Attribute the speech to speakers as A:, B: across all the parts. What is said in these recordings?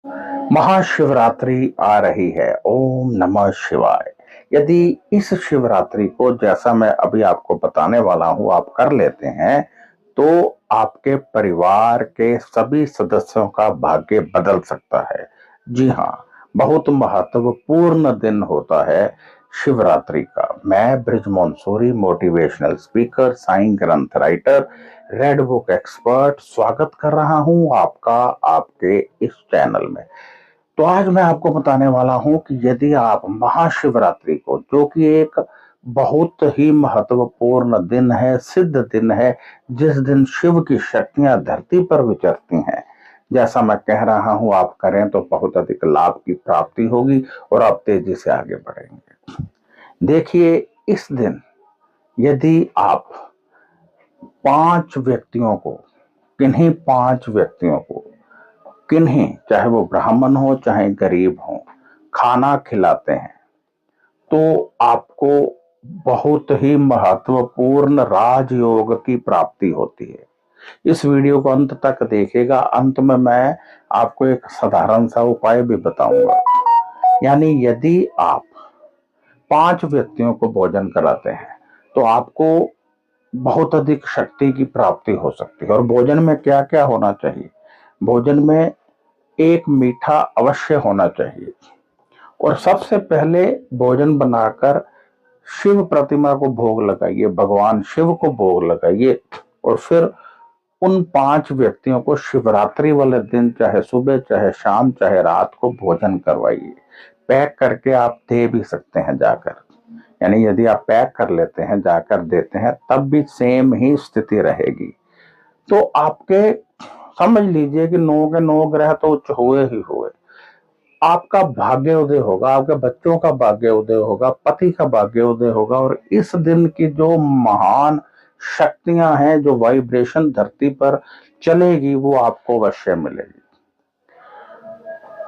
A: महाशिवरात्रि आ रही है। ओम नमः शिवाय। यदि इस शिवरात्रि को जैसा मैं अभी आपको बताने वाला हूं आप कर लेते हैं तो आपके परिवार के सभी सदस्यों का भाग्य बदल सकता है। जी हाँ, बहुत महत्वपूर्ण दिन होता है शिवरात्रि का। मैं बृजमोहन सूरी, मोटिवेशनल स्पीकर, साईं ग्रंथ राइटर, रेड बुक एक्सपर्ट, स्वागत कर रहा हूं आपका आपके इस चैनल में। तो आज मैं आपको बताने वाला हूं कि यदि आप महाशिवरात्रि को, जो कि एक बहुत ही महत्वपूर्ण दिन है, सिद्ध दिन है, जिस दिन शिव की शक्तियां धरती पर विचरती हैं, जैसा मैं कह रहा हूं आप करें तो बहुत अधिक लाभ की प्राप्ति होगी और आप तेजी से आगे बढ़ेंगे। देखिए, इस दिन यदि आप 5 व्यक्तियों को, किन्हीं 5 व्यक्तियों को, किन्हीं, चाहे वो ब्राह्मण हो चाहे गरीब हो, खाना खिलाते हैं तो आपको बहुत ही महत्वपूर्ण राजयोग की प्राप्ति होती है। इस वीडियो को अंत तक देखिएगा। अंत में मैं आपको एक साधारण सा उपाय भी बताऊंगा। यानी यदि आप 5 व्यक्तियों को भोजन कराते हैं तो आपको बहुत अधिक शक्ति की प्राप्ति हो सकती है। और भोजन में क्या क्या होना चाहिए? भोजन में एक मीठा अवश्य होना चाहिए। और सबसे पहले भोजन बनाकर शिव प्रतिमा को भोग लगाइए, भगवान शिव को भोग लगाइए। और फिर उन 5 व्यक्तियों को शिवरात्रि वाले दिन, चाहे सुबह चाहे शाम चाहे रात को, भोजन करवाइए। पैक करके आप दे भी सकते हैं जाकर। यानी यदि आप पैक कर लेते हैं, जाकर देते हैं, तब भी सेम ही स्थिति रहेगी। तो आपके, समझ लीजिए कि 9 के 9 ग्रह तो उच्च हुए ही हुए। आपका भाग्य उदय होगा, आपके बच्चों का भाग्य उदय होगा, पति का भाग्य उदय होगा। और इस दिन की जो महान शक्तियां हैं, जो वाइब्रेशन धरती पर चलेगी, वो आपको अवश्य मिलेगी।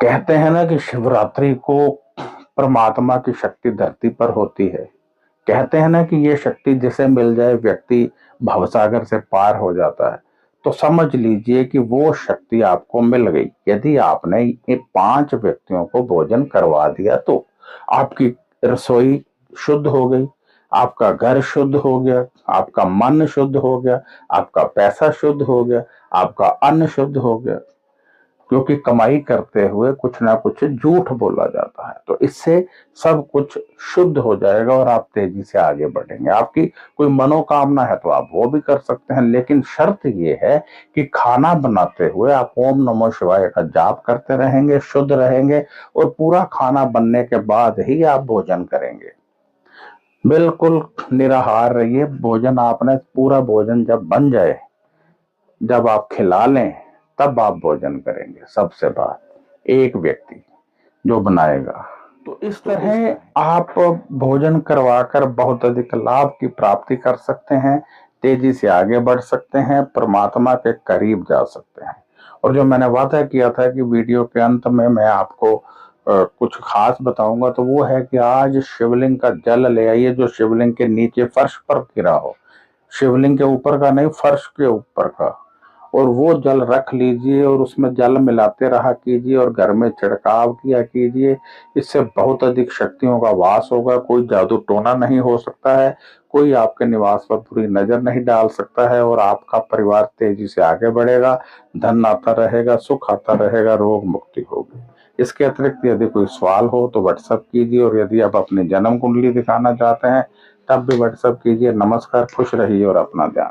A: कहते हैं ना कि शिवरात्रि को परमात्मा की शक्ति धरती पर होती है। कहते हैं ना कि ये शक्ति जिसे मिल जाए व्यक्ति भवसागर से पार हो जाता है। तो समझ लीजिए कि वो शक्ति आपको मिल गई। यदि आपने ये 5 व्यक्तियों को भोजन करवा दिया तो आपकी रसोई शुद्ध हो गई, आपका घर शुद्ध हो गया, आपका मन शुद्ध हो गया, आपका पैसा शुद्ध हो गया, आपका अन्न शुद्ध हो गया। क्योंकि कमाई करते हुए कुछ ना कुछ झूठ बोला जाता है। तो इससे सब कुछ शुद्ध हो जाएगा और आप तेजी से आगे बढ़ेंगे। आपकी कोई मनोकामना है तो आप वो भी कर सकते हैं, लेकिन शर्त ये है कि खाना बनाते हुए आप ओम नमो शिवाय का जाप करते रहेंगे, शुद्ध रहेंगे, और पूरा खाना बनने के बाद ही आप भोजन करेंगे। बिल्कुल निराहार रहिए। भोजन आपने, पूरा भोजन जब बन जाए, जब आप खिला लें, तब आप भोजन करेंगे। सबसे बात, एक व्यक्ति जो बनाएगा। तो इस तरह आप भोजन करवाकर बहुत अधिक लाभ की प्राप्ति कर सकते हैं, तेजी से आगे बढ़ सकते हैं, परमात्मा के करीब जा सकते हैं। और जो मैंने वादा किया था कि वीडियो के अंत में मैं आपको कुछ खास बताऊंगा, तो वो है कि आज शिवलिंग का जल ले आइए, जो शिवलिंग के नीचे फर्श पर गिरा हो। शिवलिंग के ऊपर का नहीं, फर्श के ऊपर का। और वो जल रख लीजिए और उसमें जल मिलाते रहा कीजिए और घर में छिड़काव किया कीजिए। इससे बहुत अधिक शक्तियों का वास होगा। कोई जादू टोना नहीं हो सकता है, कोई आपके निवास पर बुरी नजर नहीं डाल सकता है, और आपका परिवार तेजी से आगे बढ़ेगा, धन आता रहेगा, सुख आता रहेगा, रोग मुक्ति होगी। इसके अतिरिक्त यदि कोई सवाल हो तो व्हाट्सएप कीजिए, और यदि आप अपनी जन्म कुंडली दिखाना चाहते हैं तब भी व्हाट्सएप कीजिए। नमस्कार, खुश रहिए और अपना ध्यान